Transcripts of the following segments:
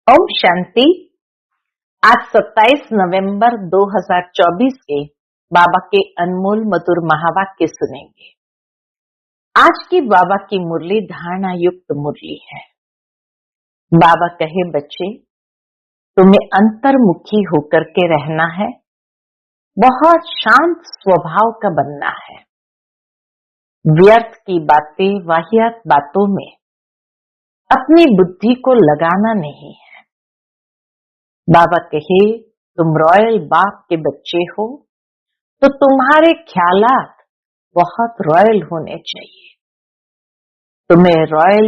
ओम शांति। आज 27 नवंबर 2024 के बाबा के अनमोल मधुर महावाक्य सुनेंगे। आज की बाबा की मुरली धारणा युक्त मुरली है। बाबा कहे, बच्चे तुम्हें अंतर्मुखी होकर के रहना है, बहुत शांत स्वभाव का बनना है। व्यर्थ की बातें, वाहियात बातों में अपनी बुद्धि को लगाना नहीं है। बाबा कहे, तुम रॉयल बाप के बच्चे हो तो तुम्हारे ख्यालात बहुत रॉयल होने चाहिए। तुम्हें रॉयल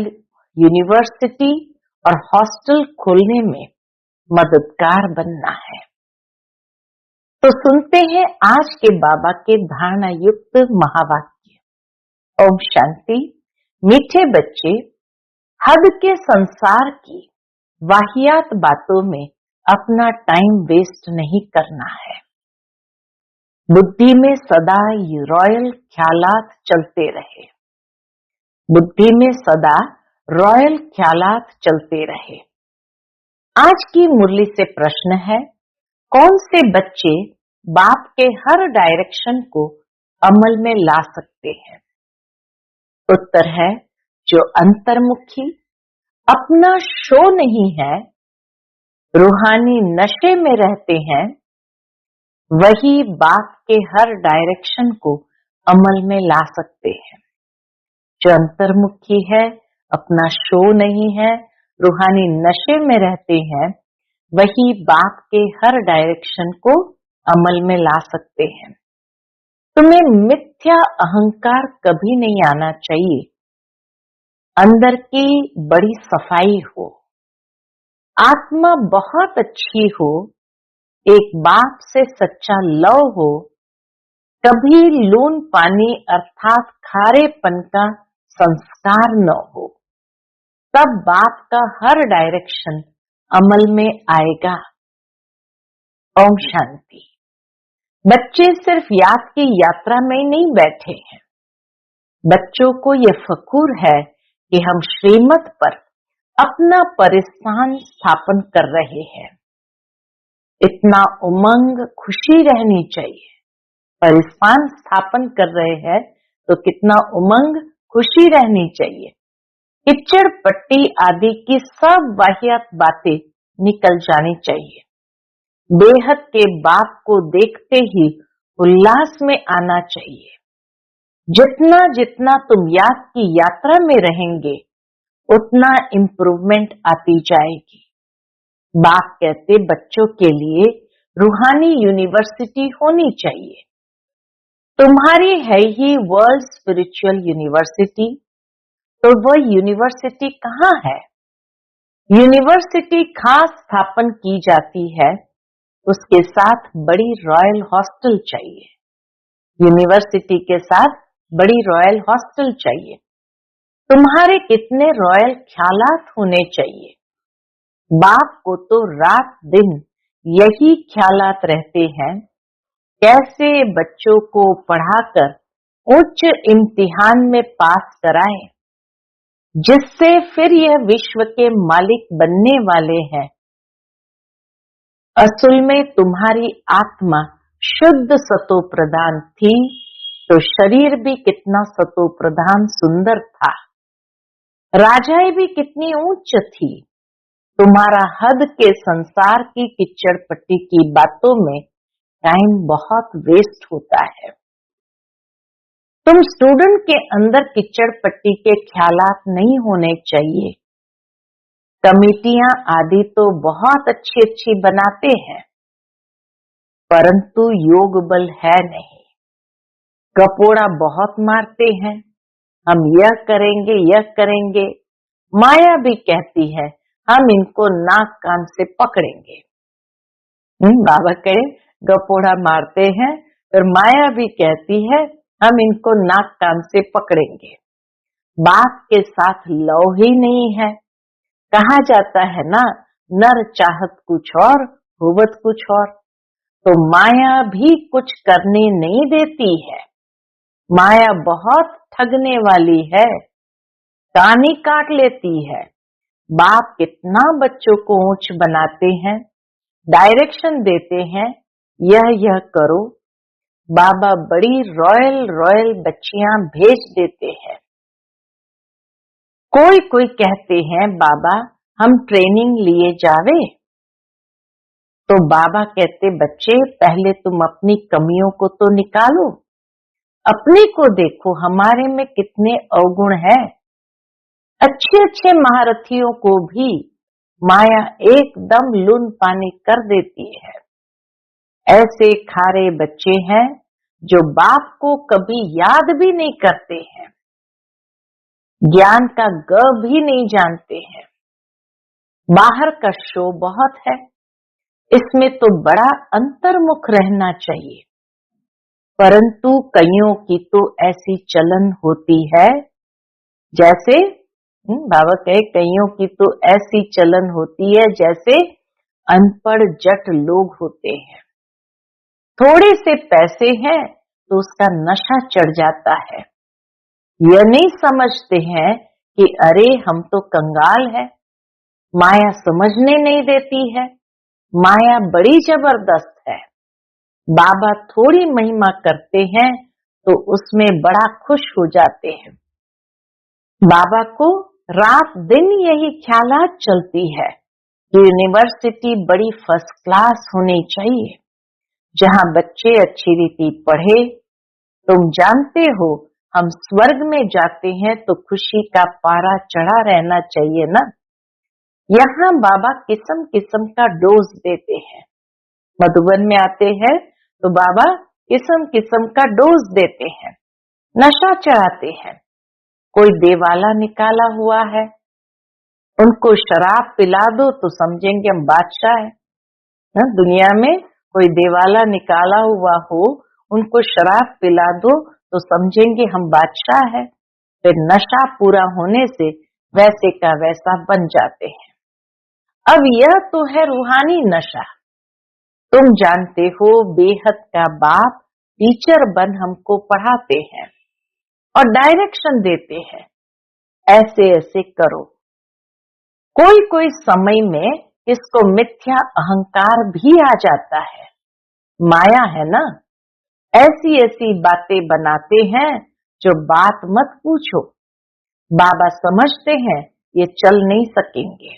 यूनिवर्सिटी और हॉस्टल खोलने में मददगार बनना है। तो सुनते हैं आज के बाबा के धारणा युक्त महावाक्य। ओम शांति। मीठे बच्चे, हद के संसार की वाहियात बातों में अपना टाइम वेस्ट नहीं करना है। बुद्धि में सदा रॉयल ख्यालात चलते रहे। बुद्धि में सदा रॉयल ख्यालात चलते रहे। आज की मुरली से प्रश्न है, कौन से बच्चे बाप के हर डायरेक्शन को अमल में ला सकते हैं? उत्तर है, जो अंतर्मुखी, अपना शो नहीं है, रूहानी नशे में रहते हैं, वही बाप के हर डायरेक्शन को अमल में ला सकते हैं। जो अंतर्मुखी है, अपना शो नहीं है, रूहानी नशे में रहते हैं, वही बाप के हर डायरेक्शन को अमल में ला सकते हैं। तुम्हें मिथ्या अहंकार कभी नहीं आना चाहिए। अंदर की बड़ी सफाई हो, आत्मा बहुत अच्छी हो, एक बाप से सच्चा लव हो, कभी लून पानी अर्थात खारेपन का संस्कार न हो, तब बाप का हर डायरेक्शन अमल में आएगा। ओम शांति। बच्चे सिर्फ याद की यात्रा में नहीं बैठे हैं। बच्चों को यह फखूर है कि हम श्रीमत पर अपना परिस्थान स्थापन कर रहे हैं। इतना उमंग, खुशी रहनी चाहिए। परिस्थान स्थापन कर रहे हैं तो कितना उमंग, खुशी रहनी चाहिए। किच्चड़ पट्टी आदि की सब वाहियात बातें निकल जानी चाहिए। बेहद के बाप को देखते ही उल्लास में आना चाहिए। जितना जितना तुम याद की यात्रा में रहेंगे, उतना इम्प्रूवमेंट आती जाएगी। बाप कहते, बच्चों के लिए रूहानी यूनिवर्सिटी होनी चाहिए। तुम्हारी है ही वर्ल्ड स्पिरिचुअल यूनिवर्सिटी, तो वह यूनिवर्सिटी कहाँ है? यूनिवर्सिटी खास स्थापन की जाती है, उसके साथ बड़ी रॉयल हॉस्टल चाहिए। यूनिवर्सिटी के साथ बड़ी रॉयल हॉस्टल चाहिए। तुम्हारे कितने रॉयल ख्यालात होने चाहिए। बाप को तो रात दिन यही ख्यालात रहते हैं, कैसे बच्चों को पढ़ाकर उच्च इम्तिहान में पास कराएं, जिससे फिर यह विश्व के मालिक बनने वाले हैं। असल में तुम्हारी आत्मा शुद्ध सतो प्रधान थी, तो शरीर भी कितना सतो प्रधान सुंदर था। राजाएं भी कितनी उच्च थी। तुम्हारा हद के संसार की किच्चड़ पट्टी की बातों में टाइम बहुत वेस्ट होता है। तुम स्टूडेंट के अंदर किच्चड़ पट्टी के ख्यालात नहीं होने चाहिए। कमेटियां आदि तो बहुत अच्छी अच्छी बनाते हैं, परंतु योग बल है नहीं। गपोड़ा बहुत मारते हैं, हम यह करेंगे, यह करेंगे। माया भी कहती है, हम इनको नाक कान से पकड़ेंगे। बाबा कहे, गपोड़ा मारते हैं, फिर माया भी कहती है, हम इनको नाक कान से पकड़ेंगे। बाप के साथ लव ही नहीं है। कहा जाता है ना, नर चाहत कुछ और, होवत कुछ और। तो माया भी कुछ करने नहीं देती है। माया बहुत ठगने वाली है, कान ही काट लेती है। बाप कितना बच्चों को ऊंच बनाते हैं, डायरेक्शन देते हैं, यह करो। बाबा बड़ी रॉयल रॉयल बच्चियां भेज देते हैं। कोई कोई कहते हैं बाबा हम ट्रेनिंग लिए जावे, तो बाबा कहते बच्चे पहले तुम अपनी कमियों को तो निकालो, अपने को देखो हमारे में कितने अवगुण हैं। अच्छे अच्छे महारथियों को भी माया एकदम लून पानी कर देती है। ऐसे खारे बच्चे हैं जो बाप को कभी याद भी नहीं करते हैं, ज्ञान का ग भी नहीं जानते हैं। बाहर का शो बहुत है, इसमें तो बड़ा अंतर्मुख रहना चाहिए, परंतु कईयों की तो ऐसी चलन होती है जैसे बाबा कहे कईयों की तो ऐसी चलन होती है जैसे अनपढ़ जट लोग होते हैं। थोड़े से पैसे हैं तो उसका नशा चढ़ जाता है। यह नहीं समझते हैं कि अरे हम तो कंगाल है, माया समझने नहीं देती है, माया बड़ी जबरदस्त है। बाबा थोड़ी महिमा करते हैं तो उसमें बड़ा खुश हो जाते हैं। बाबा को रात दिन यही ख्यालात चलती है कि यूनिवर्सिटी बड़ी फर्स्ट क्लास होनी चाहिए, जहां बच्चे अच्छी रीति पढ़े। तुम जानते हो हम स्वर्ग में जाते हैं तो खुशी का पारा चढ़ा रहना चाहिए ना। यहाँ बाबा किस्म किस्म का डोज देते हैं। मधुबन में आते हैं तो बाबा किस्म किस्म का डोज देते हैं, नशा चढ़ाते हैं। कोई देवाला निकाला हुआ है, उनको शराब पिला दो तो समझेंगे हम बादशाह है। दुनिया में कोई देवाला निकाला हुआ हो, उनको शराब पिला दो तो समझेंगे हम बादशाह है। फिर नशा पूरा होने से वैसे का वैसा बन जाते हैं। अब यह तो है रूहानी नशा। तुम जानते हो बेहद का बाप टीचर बन हमको पढ़ाते हैं और डायरेक्शन देते हैं, ऐसे ऐसे करो। कोई कोई समय में इसको मिथ्या अहंकार भी आ जाता है, माया है ना। ऐसी ऐसी बातें बनाते हैं जो बात मत पूछो। बाबा समझते हैं ये चल नहीं सकेंगे।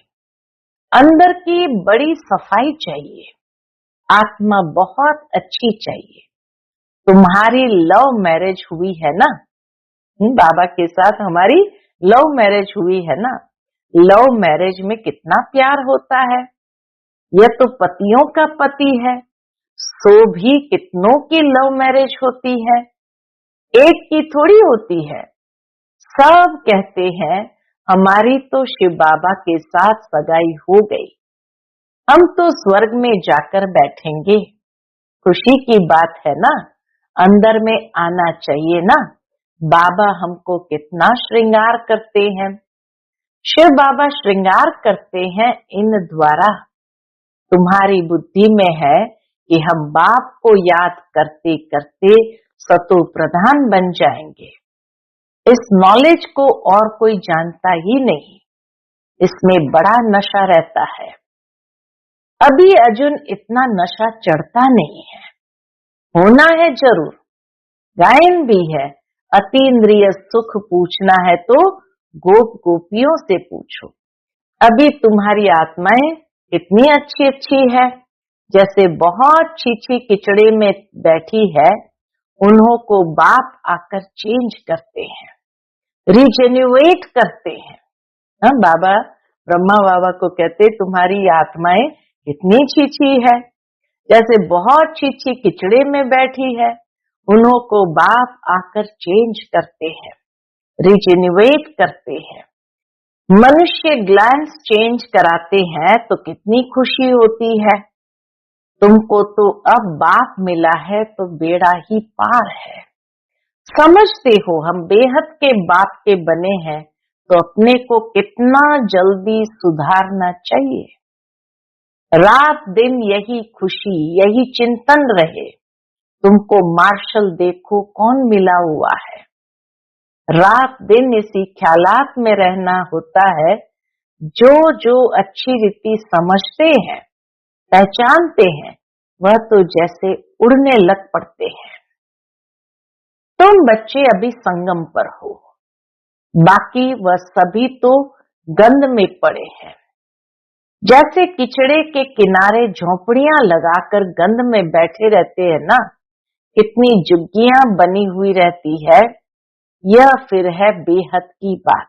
अंदर की बड़ी सफाई चाहिए, आत्मा बहुत अच्छी चाहिए। तुम्हारी लव मैरिज हुई है ना, बाबा के साथ हमारी लव मैरिज हुई है ना। लव मैरिज में कितना प्यार होता है। यह तो पतियों का पति है, सो भी कितनों की लव मैरिज होती है, एक की थोड़ी होती है। सब कहते हैं हमारी तो शिव बाबा के साथ सगाई हो गई, हम तो स्वर्ग में जाकर बैठेंगे। खुशी की बात है ना, अंदर में आना चाहिए ना। बाबा हमको कितना श्रृंगार करते हैं। शिव बाबा श्रृंगार करते हैं इन द्वारा। तुम्हारी बुद्धि में है कि हम बाप को याद करते करते सतो प्रधान बन जाएंगे। इस नॉलेज को और कोई जानता ही नहीं, इसमें बड़ा नशा रहता है। अभी अर्जुन इतना नशा चढ़ता नहीं है, होना है जरूर। गायन भी है, अतीन्द्रिय सुख पूछना है तो गोप गोपियों से पूछो। अभी तुम्हारी आत्माएं इतनी अच्छी अच्छी है, जैसे बहुत छीछी किचड़े में बैठी है, उन्हों को बाप आकर चेंज करते हैं, रिजेन्युएट करते हैं। बाबा ब्रह्मा बाबा को कहते तुम्हारी आत्माएं इतनी छीछी है, जैसे बहुत छीछी किचड़े में बैठी है, उन्हों को बाप आकर चेंज करते हैं, रिजेन्युएट करते हैं। मनुष्य ग्लैंस चेंज कराते हैं तो कितनी खुशी होती है। तुमको तो अब बाप मिला है तो बेड़ा ही पार है। समझते हो हम बेहद के बाप के बने हैं तो अपने को कितना जल्दी सुधारना चाहिए। रात दिन यही खुशी यही चिंतन रहे। तुमको मार्शल देखो कौन मिला हुआ है। रात दिन इसी ख्यालात में रहना होता है। जो जो अच्छी रीति समझते हैं, पहचानते हैं, वह तो जैसे उड़ने लग पड़ते हैं। तुम बच्चे अभी संगम पर हो, बाकी वह सभी तो गंध में पड़े हैं। जैसे किचड़े के किनारे झोपड़ियां लगाकर गंध में बैठे रहते हैं ना, कितनी झुग्गियां बनी हुई रहती है। यह फिर है बेहद की बात।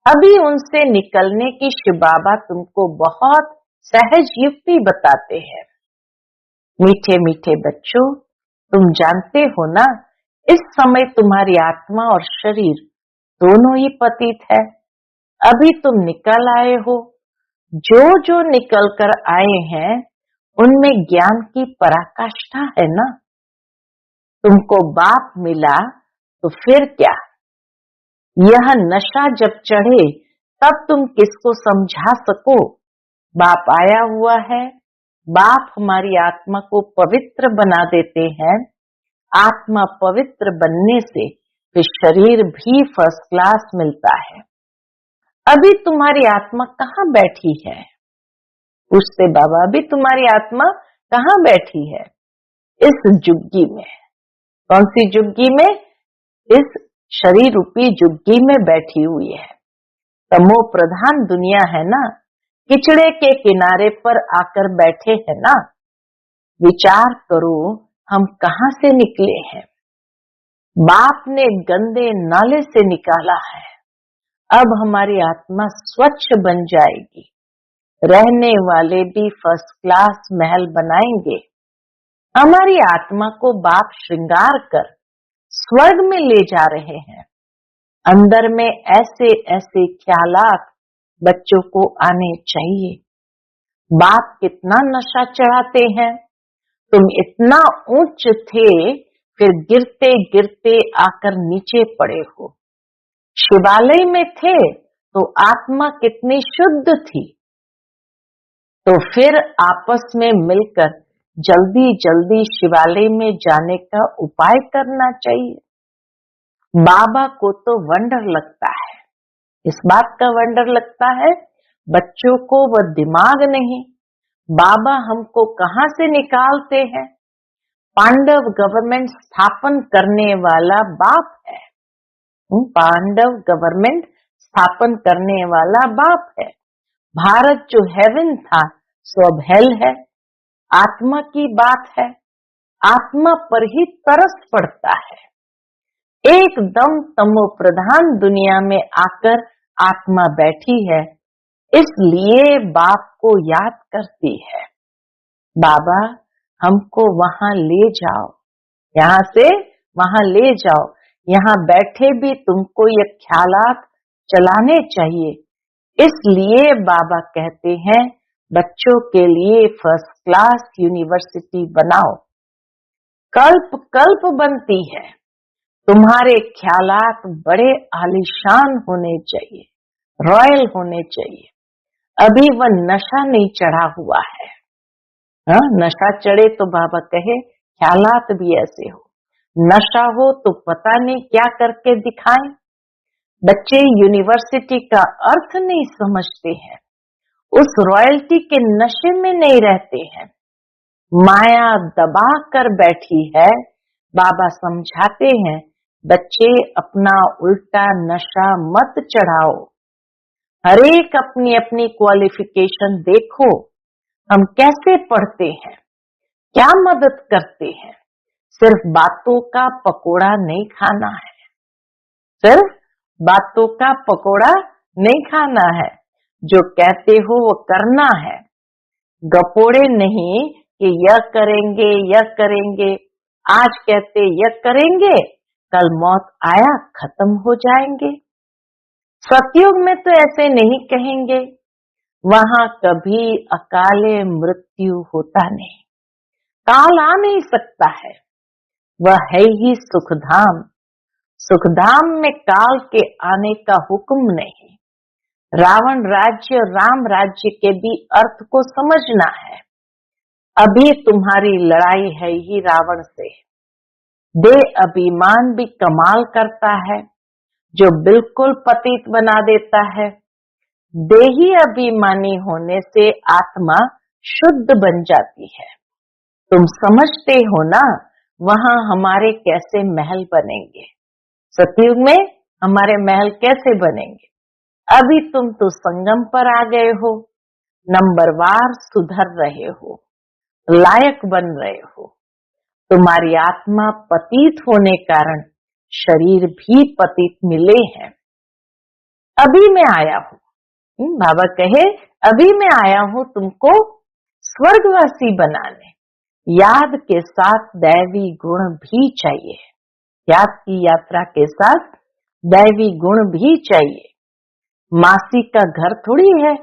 अभी उनसे निकलने की शिव बाबा तुमको बहुत सहज युक्ति बताते हैं। मीठे मीठे बच्चों, तुम जानते हो ना, इस समय तुम्हारी आत्मा और शरीर दोनों ही पतित है। अभी तुम निकल आए हो। जो जो निकल कर आए हैं, उनमें ज्ञान की पराकाष्ठा है ना। तुमको बाप मिला तो फिर क्या। यह नशा जब चढ़े तब तुम किसको समझा सको। बाप आया हुआ है। बाप हमारी आत्मा को पवित्र बना देते हैं। आत्मा पवित्र बनने से फिर शरीर भी फर्स्ट क्लास मिलता है। अभी तुम्हारी आत्मा कहाँ बैठी है? पूछते बाबा, अभी तुम्हारी आत्मा कहाँ बैठी है? इस जुग्गी में। कौन सी जुग्गी में? इस शरीर रूपी जुग्गी में बैठी हुई है। तमो प्रधान दुनिया है ना, किचड़े के किनारे पर आकर बैठे हैं ना। विचार करो, हम कहाँ से निकले हैं। बाप ने गंदे नाले से निकाला है। अब हमारी आत्मा स्वच्छ बन जाएगी। रहने वाले भी फर्स्ट क्लास महल बनाएंगे। हमारी आत्मा को बाप श्रृंगार कर स्वर्ग में ले जा रहे हैं। अंदर में ऐसे ऐसे ख्यालात बच्चों को आने चाहिए। बाप कितना नशा चढ़ाते हैं। तुम इतना ऊंच थे, फिर गिरते गिरते आकर नीचे पड़े हो। शिवालय में थे तो आत्मा कितनी शुद्ध थी। तो फिर आपस में मिलकर जल्दी जल्दी शिवालय में जाने का उपाय करना चाहिए। बाबा को तो वंडर लगता है। इस बात का वंडर लगता है, बच्चों को वह दिमाग नहीं। बाबा हमको कहां से निकालते हैं? पांडव गवर्नमेंट स्थापन करने वाला बाप है। पांडव गवर्नमेंट स्थापन करने वाला बाप है। भारत जो हेवन था सो अब हेल है। आत्मा की बात है। आत्मा पर ही तरस पड़ता है। एकदम तमो प्रधान दुनिया में आकर आत्मा बैठी है, इसलिए बाप को याद करती है। बाबा हमको वहां ले जाओ, यहाँ से वहां ले जाओ। यहाँ बैठे भी तुमको ये ख्यालात चलाने चाहिए। इसलिए बाबा कहते हैं बच्चों के लिए फर्स्ट क्लास यूनिवर्सिटी बनाओ। कल्प कल्प बनती है। तुम्हारे ख्यालात बड़े आलीशान होने चाहिए, रॉयल होने चाहिए। अभी वह नशा नहीं चढ़ा हुआ है। हाँ, नशा चढ़े तो बाबा कहे ख्यालात भी ऐसे हो। नशा हो तो पता नहीं क्या करके दिखाएं। बच्चे यूनिवर्सिटी का अर्थ नहीं समझते हैं। उस रॉयल्टी के नशे में नहीं रहते हैं। माया दबा कर बैठी है। बाबा समझाते हैं बच्चे अपना उल्टा नशा मत चढ़ाओ। हरेक अपनी अपनी क्वालिफिकेशन देखो। हम कैसे पढ़ते हैं, क्या मदद करते हैं। सिर्फ बातों का पकोड़ा नहीं खाना है। सिर्फ बातों का पकोड़ा नहीं खाना है। जो कहते हो वो करना है। गपोड़े नहीं कि यह करेंगे यह करेंगे। आज कहते यह करेंगे, कल मौत आया खत्म हो जाएंगे। सतयुग में तो ऐसे नहीं कहेंगे। वहां कभी अकाले मृत्यु होता नहीं। काल आ नहीं सकता है। वह है ही सुखधाम। सुखधाम में काल के आने का हुक्म नहीं। रावण राज्य और राम राज्य के भी अर्थ को समझना है। अभी तुम्हारी लड़ाई है ही रावण से। दे अभिमान भी कमाल करता है, जो बिल्कुल पतित बना देता है। देही अभिमानी होने से आत्मा शुद्ध बन जाती है। तुम समझते हो ना, वहां हमारे कैसे महल बनेंगे। सतयुग में हमारे महल कैसे बनेंगे। अभी तुम तो संगम पर आ गए हो, नंबरवार सुधर रहे हो, लायक बन रहे हो। तुम्हारी आत्मा पतित होने कारण शरीर भी पतित मिले हैं। अभी मैं आया हूँ, बाबा कहे अभी मैं आया हूँ तुमको स्वर्गवासी बनाने। याद के साथ दैवी गुण भी चाहिए। याद की यात्रा के साथ दैवी गुण भी चाहिए। मासी का घर थोड़ी है।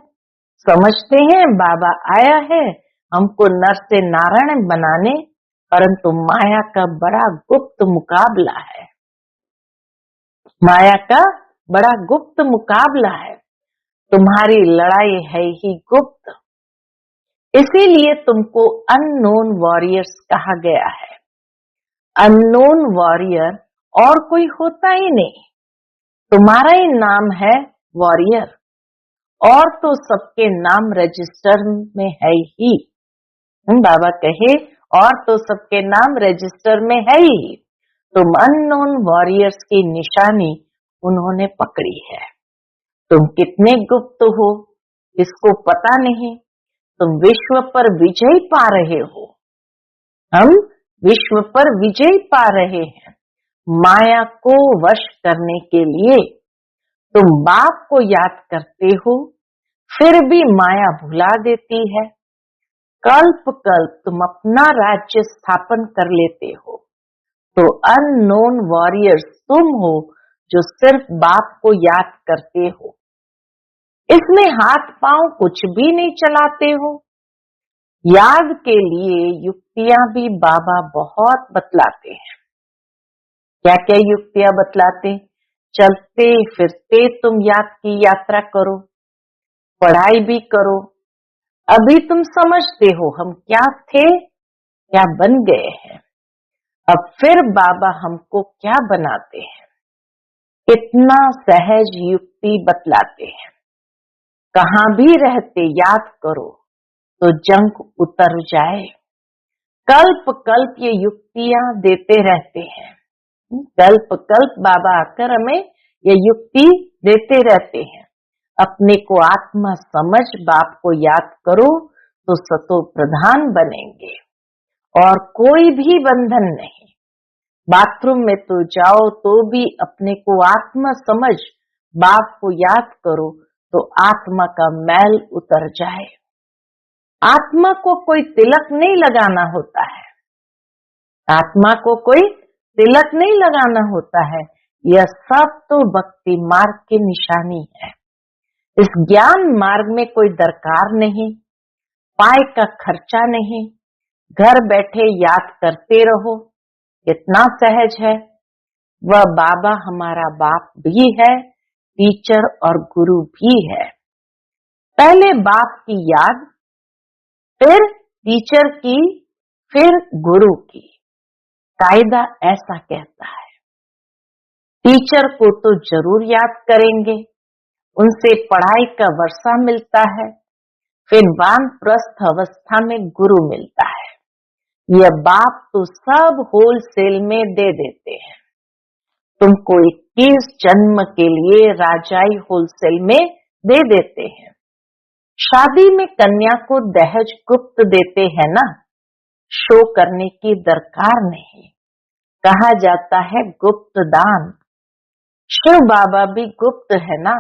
समझते हैं बाबा आया है हमको नर से नारायण बनाने, परंतु माया का बड़ा गुप्त मुकाबला है। माया का बड़ा गुप्त मुकाबला है। तुम्हारी लड़ाई है ही गुप्त। इसीलिए तुमको अननोन वॉरियर्स कहा गया है। अननोन वॉरियर और कोई होता ही नहीं, तुम्हारा ही नाम है वॉरियर। और तो सबके नाम रजिस्टर में है ही। बाबा कहे और तो सबके नाम रजिस्टर में है ही। तुम अननोन वॉरियर्स की निशानी उन्होंने पकड़ी है। तुम कितने गुप्त हो इसको पता नहीं। तुम विश्व पर विजय पा रहे हो। हम विश्व पर विजय पा रहे हैं। माया को वश करने के लिए तुम बाप को याद करते हो, फिर भी माया भुला देती है। कल्प कल्प तुम अपना राज्य स्थापन कर लेते हो। तो अननोन वॉरियर्स तुम हो जो सिर्फ बाप को याद करते हो। इसमें हाथ पांव कुछ भी नहीं चलाते हो। याद के लिए युक्तियां भी बाबा बहुत बतलाते हैं। क्या क्या युक्तियां बतलाते। चलते फिरते तुम याद की यात्रा करो, पढ़ाई भी करो। अभी तुम समझते हो हम क्या थे, क्या बन गए हैं। अब फिर बाबा हमको क्या बनाते हैं। इतना सहज युक्ति बतलाते हैं। कहां भी रहते याद करो तो जंग उतर जाए। कल्प कल्प ये युक्तियां देते रहते हैं। कल्प कल्प बाबा आकर हमें ये युक्ति देते रहते हैं। अपने को आत्मा समझ बाप को याद करो तो सतो प्रधान बनेंगे और कोई भी बंधन नहीं। बाथरूम में तो जाओ तो भी अपने को आत्मा समझ बाप को याद करो तो आत्मा का मैल उतर जाए। आत्मा को कोई तिलक नहीं लगाना होता है। आत्मा को कोई तिलक नहीं लगाना होता है। यह सब तो भक्ति मार्ग की निशानी है। इस ज्ञान मार्ग में कोई दरकार नहीं, पाए का खर्चा नहीं। घर बैठे याद करते रहो, इतना सहज है। वह बाबा हमारा बाप भी है, टीचर और गुरु भी है। पहले बाप की याद, फिर टीचर की, फिर गुरु की। कायदा ऐसा कहता है। टीचर को तो जरूर याद करेंगे, उनसे पढ़ाई का वर्षा मिलता है। फिर वानप्रस्थ अवस्था में गुरु मिलता है। यह बाप तो सब होलसेल में दे देते हैं। तुमको 21 जन्म के लिए राजाई होलसेल में दे देते हैं। शादी में कन्या को दहेज गुप्त देते हैं ना, शो करने की दरकार नहीं। कहा जाता है गुप्त दान। शिव बाबा भी गुप्त है ना,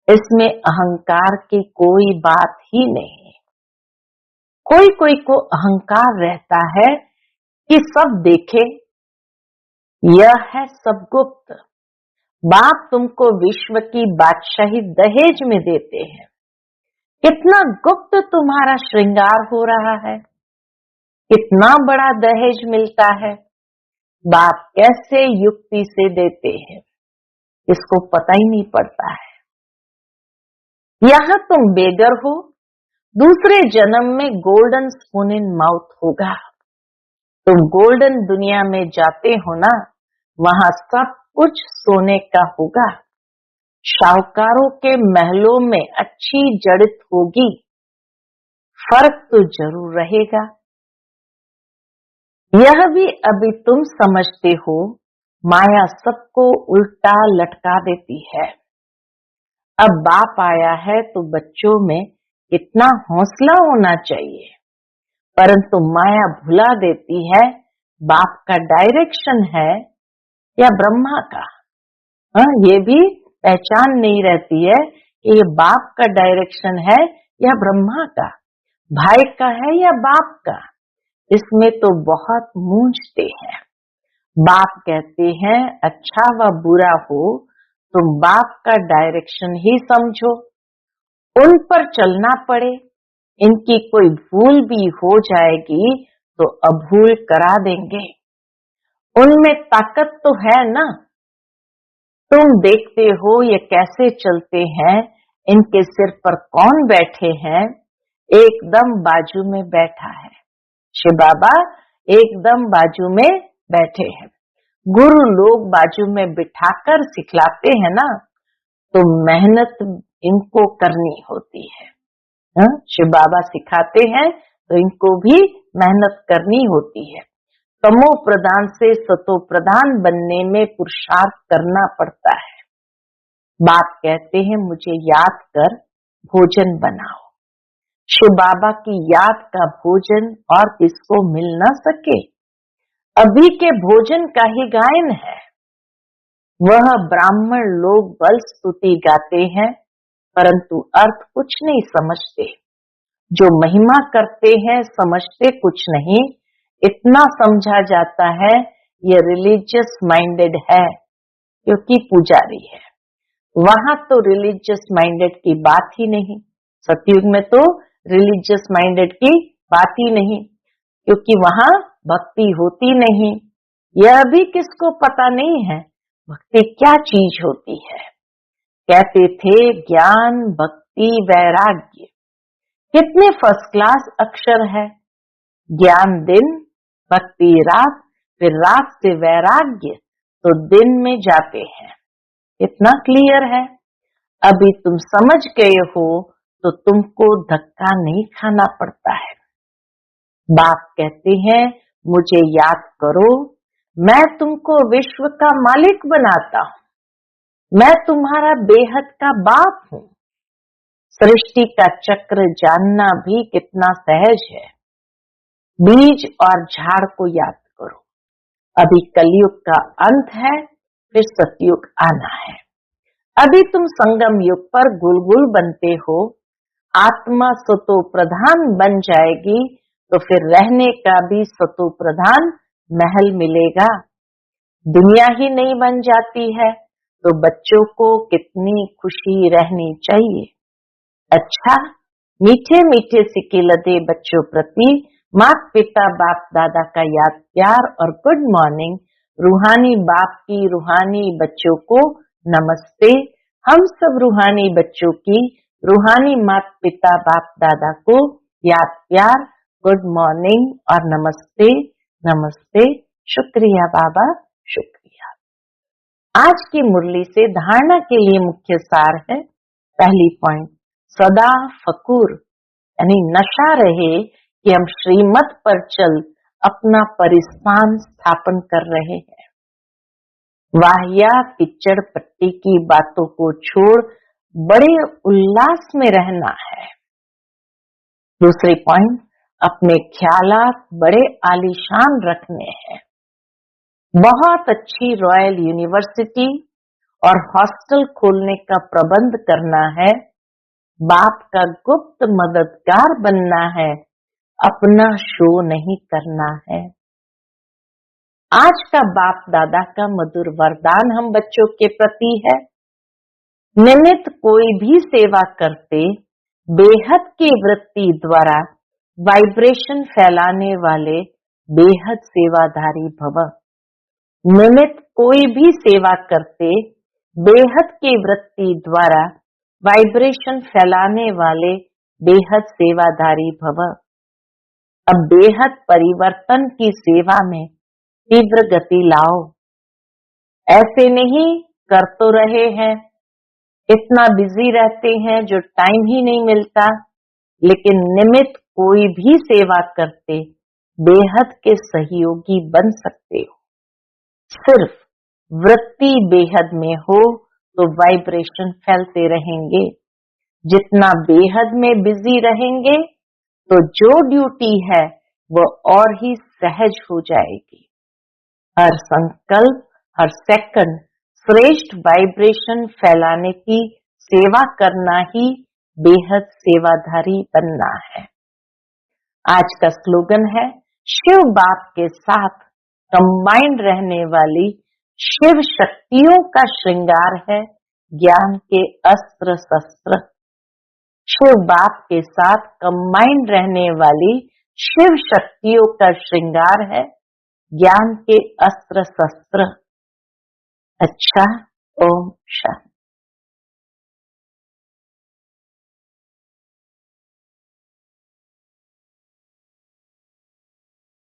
इसमें अहंकार की कोई बात ही नहीं। कोई कोई को अहंकार रहता है कि सब देखे, यह है सब गुप्त। बाप तुमको विश्व की बादशाही दहेज में देते हैं। कितना गुप्त तुम्हारा श्रृंगार हो रहा है, कितना बड़ा दहेज मिलता है। बाप कैसे युक्ति से देते हैं, इसको पता ही नहीं पड़ता है। यहां तुम बेगर हो, दूसरे जन्म में गोल्डन स्पून इन माउथ होगा। तुम गोल्डन दुनिया में जाते हो ना, वहां सब कुछ सोने का होगा। शाहूकारों के महलों में अच्छी जड़ित होगी, फर्क तो जरूर रहेगा। यह भी अभी तुम समझते हो, माया सबको उल्टा लटका देती है। अब बाप आया है तो बच्चों में कितना हौसला होना चाहिए, परंतु माया भुला देती है बाप का डायरेक्शन है या ब्रह्मा का। ये भी पहचान नहीं रहती है कि ये बाप का डायरेक्शन है या ब्रह्मा का, भाई का है या बाप का। इसमें तो बहुत मूंझते हैं। बाप कहते हैं अच्छा व बुरा हो तुम बाप का डायरेक्शन ही समझो, उन पर चलना पड़े, इनकी कोई भूल भी हो जाएगी तो अभूल करा देंगे। उनमें ताकत तो है ना, तुम देखते हो ये कैसे चलते हैं, इनके सिर पर कौन बैठे हैं, एकदम बाजू में बैठा है। शिव बाबा एकदम बाजू में बैठे हैं। गुरु लोग बाजू में बिठाकर सिखलाते हैं ना, तो मेहनत इनको करनी होती है। शिव बाबा सिखाते हैं तो इनको भी मेहनत करनी होती है। तमो प्रधान से सतो प्रधान बनने में पुरुषार्थ करना पड़ता है। बाप कहते हैं मुझे याद कर भोजन बनाओ। शिव बाबा की याद का भोजन और किसको मिल न सके। अभी के भोजन का ही गायन है। वह ब्राह्मण लोग बल स्तुति गाते हैं, परंतु अर्थ कुछ नहीं समझते। जो महिमा करते हैं समझते कुछ नहीं। इतना समझा जाता है ये रिलीजियस माइंडेड है, क्योंकि पुजारी है। वहां तो रिलीजियस माइंडेड की बात ही नहीं। सतयुग में तो रिलीजियस माइंडेड की बात ही नहीं, क्योंकि वहां भक्ति होती नहीं। यह भी किसको पता नहीं है भक्ति क्या चीज होती है। कहते थे ज्ञान भक्ति वैराग्य, कितने फर्स्ट क्लास अक्षर है। ज्ञान दिन, भक्ति रात, फिर रात से वैराग्य, तो दिन में जाते हैं। इतना क्लियर है। अभी तुम समझ गए हो तो तुमको धक्का नहीं खाना पड़ता है। बाप कहते हैं मुझे याद करो, मैं तुमको विश्व का मालिक बनाता हूं। मैं तुम्हारा बेहद का बाप हूं। सृष्टि का चक्र जानना भी कितना सहज है। बीज और झाड़ को याद करो। अभी कलयुग का अंत है, फिर सतयुग आना है। अभी तुम संगम युग पर गुलगुल बनते हो। आत्मा सतो प्रधान बन जाएगी तो फिर रहने का भी सतो प्रधान महल मिलेगा। दुनिया ही नहीं बन जाती है तो बच्चों को कितनी खुशी रहनी चाहिए। अच्छा, मीठे मीठे सिक्के लदे बच्चों प्रति माता पिता बाप दादा का याद प्यार और गुड मॉर्निंग। रूहानी बाप की रूहानी बच्चों को नमस्ते। हम सब रूहानी बच्चों की रूहानी माता पिता बाप दादा को याद प्यार, गुड मॉर्निंग और नमस्ते नमस्ते। शुक्रिया बाबा, शुक्रिया। आज की मुरली से धारणा के लिए मुख्य सार है। पहली पॉइंट, सदा फकूर, यानी नशा रहे कि हम श्रीमत पर चल अपना परिस्थान स्थापन कर रहे हैं। वाहिया किचड़ पट्टी की बातों को छोड़ बड़े उल्लास में रहना है। दूसरी पॉइंट, अपने ख्यालात बड़े आलीशान रखने हैं। बहुत अच्छी रॉयल यूनिवर्सिटी और हॉस्टल खोलने का प्रबंध करना है। बाप का गुप्त मददगार बनना है, अपना शो नहीं करना है। आज का बाप दादा का मधुर वरदान हम बच्चों के प्रति है। निमित्त कोई भी सेवा करते बेहद की वृत्ति द्वारा वाइब्रेशन फैलाने वाले बेहद सेवाधारी भव। निमित्त कोई भी सेवा करते बेहद की वृत्ति द्वारा वाइब्रेशन फैलाने वाले बेहद सेवाधारी भव। अब बेहद परिवर्तन की सेवा में तीव्र गति लाओ। ऐसे नहीं कर तो रहे हैं, इतना बिजी रहते हैं जो टाइम ही नहीं मिलता, लेकिन निमित्त कोई भी सेवा करते बेहद के सहयोगी बन सकते हो। सिर्फ वृत्ति बेहद में हो तो वाइब्रेशन फैलते रहेंगे। जितना बेहद में बिजी रहेंगे तो जो ड्यूटी है वो और ही सहज हो जाएगी। हर संकल्प, हर सेकंड श्रेष्ठ वाइब्रेशन फैलाने की सेवा करना ही बेहद सेवाधारी बनना है। आज का स्लोगन है, शिव बाप के साथ कंबाइंड रहने वाली शिव शक्तियों का श्रृंगार है ज्ञान के अस्त्र शस्त्र। शिव बाप के साथ कंबाइंड रहने वाली शिव शक्तियों का श्रृंगार है ज्ञान के अस्त्र शस्त्र। अच्छा, ओम शांति।